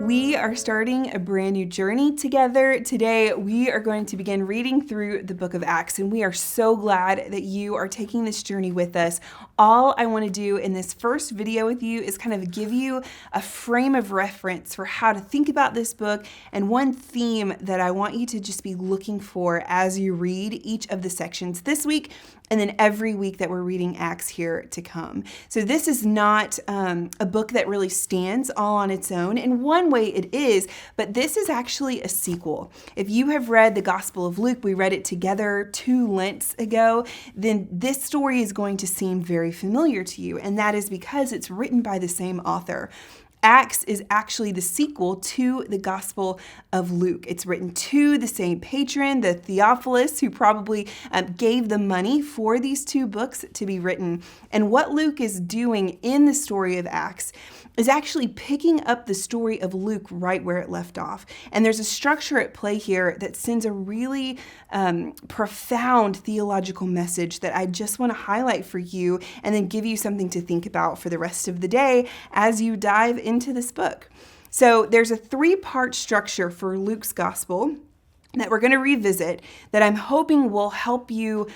We are starting a brand new journey together. Today, we are going to begin reading through the book of Acts, and we are so glad that you are taking this journey with us. All I want to do in this first video with you is kind of give you a frame of reference for how to think about this book and one theme that I want you to just be looking for as you read each of the sections this week and then every week that we're reading Acts here to come. So this is not a book that really stands all on its own. In one way it is, but this is actually a sequel. If you have read the Gospel of Luke, we read it together 2 Lents ago, then this story is going to seem very familiar to you, and that is because it's written by the same author. Acts is actually the sequel to the Gospel of Luke. It's written to the same patron, the Theophilus, who probably gave the money for these 2 books to be written. And what Luke is doing in the story of Acts is actually picking up the story of Luke right where it left off. And there's a structure at play here that sends a really profound theological message that I just want to highlight for you and then give you something to think about for the rest of the day as you dive into this book. So there's a 3-part structure for Luke's gospel that we're going to revisit that I'm hoping will help you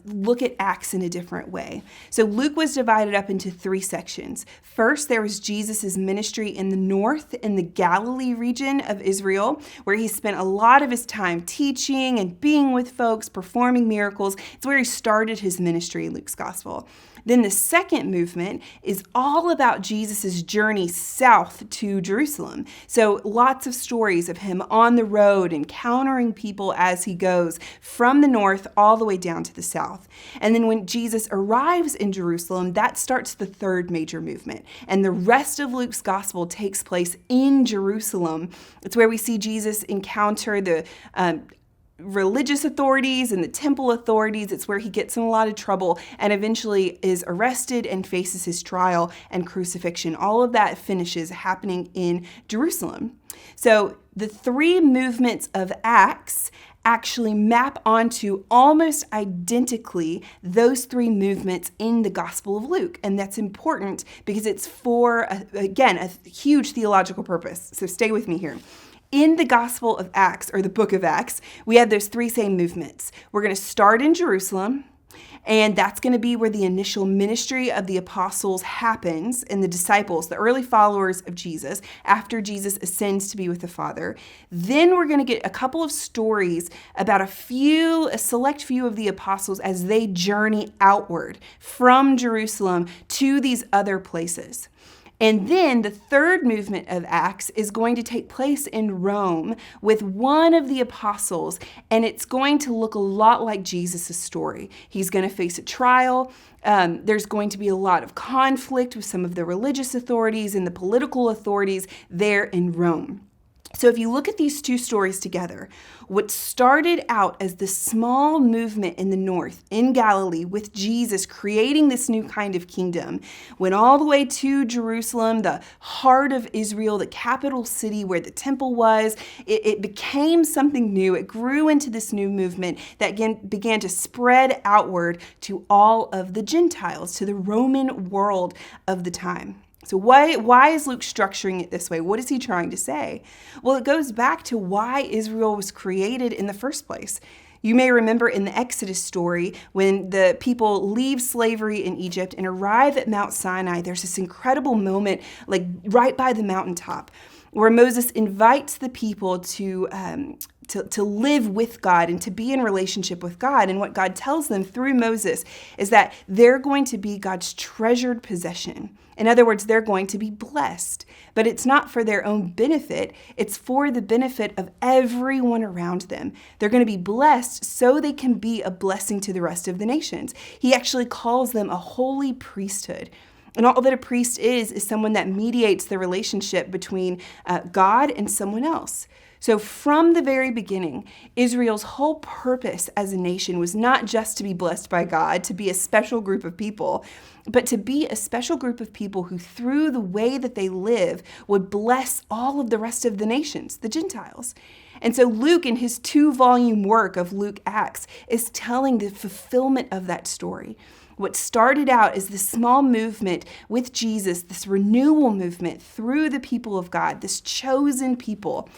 look at Acts in a different way. So Luke was divided up into 3 sections. First, there was Jesus' ministry in the north, in the Galilee region of Israel, where he spent a lot of his time teaching and being with folks, performing miracles. It's where he started his ministry in Luke's gospel. Then the second movement is all about Jesus' journey south to Jerusalem. So lots of stories of him on the road, encountering people as he goes from the north all the way down to the south. And then when Jesus arrives in Jerusalem, that starts the 3rd major movement. And the rest of Luke's gospel takes place in Jerusalem. It's where we see Jesus encounter the religious authorities and the temple authorities. It's where he gets in a lot of trouble and eventually is arrested and faces his trial and crucifixion. All of that finishes happening in Jerusalem. So the 3 movements of Acts actually map onto almost identically those 3 movements in the Gospel of Luke. And that's important because it's for, again, a huge theological purpose. So stay with me here. In the Gospel of Acts, or the book of Acts, we have those 3 same movements. We're going to start in Jerusalem, and that's going to be where the initial ministry of the apostles happens and the disciples, the early followers of Jesus, after Jesus ascends to be with the Father. Then we're going to get a couple of stories about a select few of the apostles as they journey outward from Jerusalem to these other places. And then the 3rd movement of Acts is going to take place in Rome with one of the apostles, and it's going to look a lot like Jesus' story. He's going to face a trial. There's going to be a lot of conflict with some of the religious authorities and the political authorities there in Rome. So if you look at these 2 stories together, what started out as the small movement in the north, in Galilee, with Jesus creating this new kind of kingdom, went all the way to Jerusalem, the heart of Israel, the capital city where the temple was. It became something new. It grew into this new movement that began to spread outward to all of the Gentiles, to the Roman world of the time. So why is Luke structuring it this way? What is he trying to say? Well, it goes back to why Israel was created in the first place. You may remember in the Exodus story, when the people leave slavery in Egypt and arrive at Mount Sinai, there's this incredible moment, like right by the mountaintop, where Moses invites the people to live with God and to be in relationship with God. And what God tells them through Moses is that they're going to be God's treasured possession. In other words, they're going to be blessed. But it's not for their own benefit. It's for the benefit of everyone around them. They're going to be blessed so they can be a blessing to the rest of the nations. He actually calls them a holy priesthood. And all that a priest is someone that mediates the relationship between God and someone else. So from the very beginning, Israel's whole purpose as a nation was not just to be blessed by God, to be a special group of people, but to be a special group of people who, through the way that they live, would bless all of the rest of the nations, the Gentiles. And so Luke, in his 2-volume work of Luke Acts, is telling the fulfillment of that story. What started out as this small movement with Jesus, this renewal movement through the people of God, this chosen people,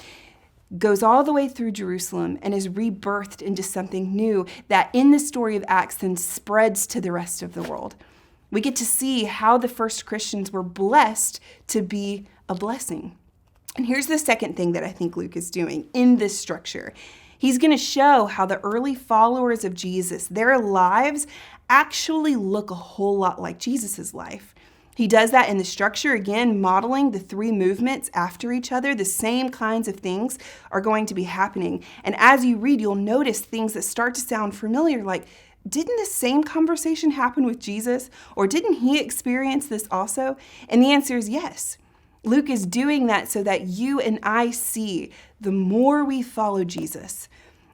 goes all the way through Jerusalem and is rebirthed into something new that in the story of Acts then spreads to the rest of the world. We get to see how the first Christians were blessed to be a blessing. And here's the second thing that I think Luke is doing in this structure. He's going to show how the early followers of Jesus, their lives actually look a whole lot like Jesus's life. He does that in the structure, again, modeling the three movements after each other. The same kinds of things are going to be happening. And as you read, you'll notice things that start to sound familiar, like, didn't the same conversation happen with Jesus? Or didn't he experience this also? And the answer is yes. Luke is doing that so that you and I see the more we follow Jesus,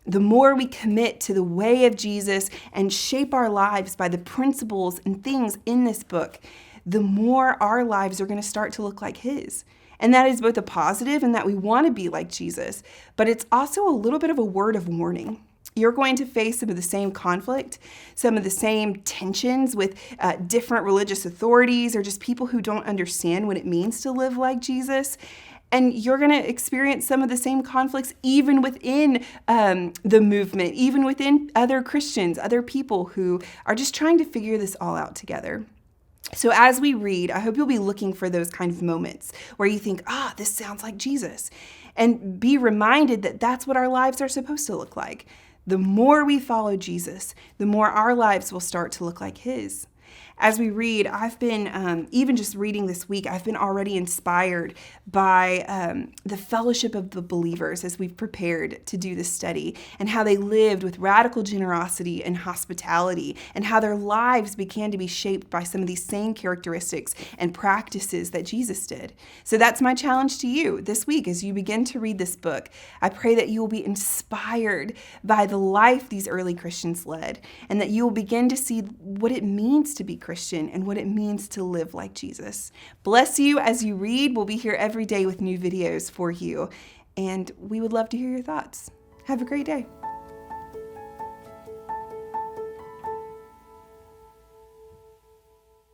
the more we commit to the way of Jesus and shape our lives by the principles and things in this book, the more our lives are going to start to look like his. And that is both a positive and that we want to be like Jesus, but it's also a little bit of a word of warning. You're going to face some of the same conflict, some of the same tensions with different religious authorities or just people who don't understand what it means to live like Jesus. And you're going to experience some of the same conflicts even within the movement, even within other Christians, other people who are just trying to figure this all out together. So as we read, I hope you'll be looking for those kind of moments where you think, this sounds like Jesus. And be reminded that that's what our lives are supposed to look like. The more we follow Jesus, the more our lives will start to look like his. As we read, I've been, even just reading this week, I've been already inspired by the fellowship of the believers as we've prepared to do this study and how they lived with radical generosity and hospitality and how their lives began to be shaped by some of these same characteristics and practices that Jesus did. So that's my challenge to you this week as you begin to read this book. I pray that you will be inspired by the life these early Christians led and that you will begin to see what it means to be Christian and what it means to live like Jesus. Bless you as you read. We'll be here every day with new videos for you, and we would love to hear your thoughts. Have a great day.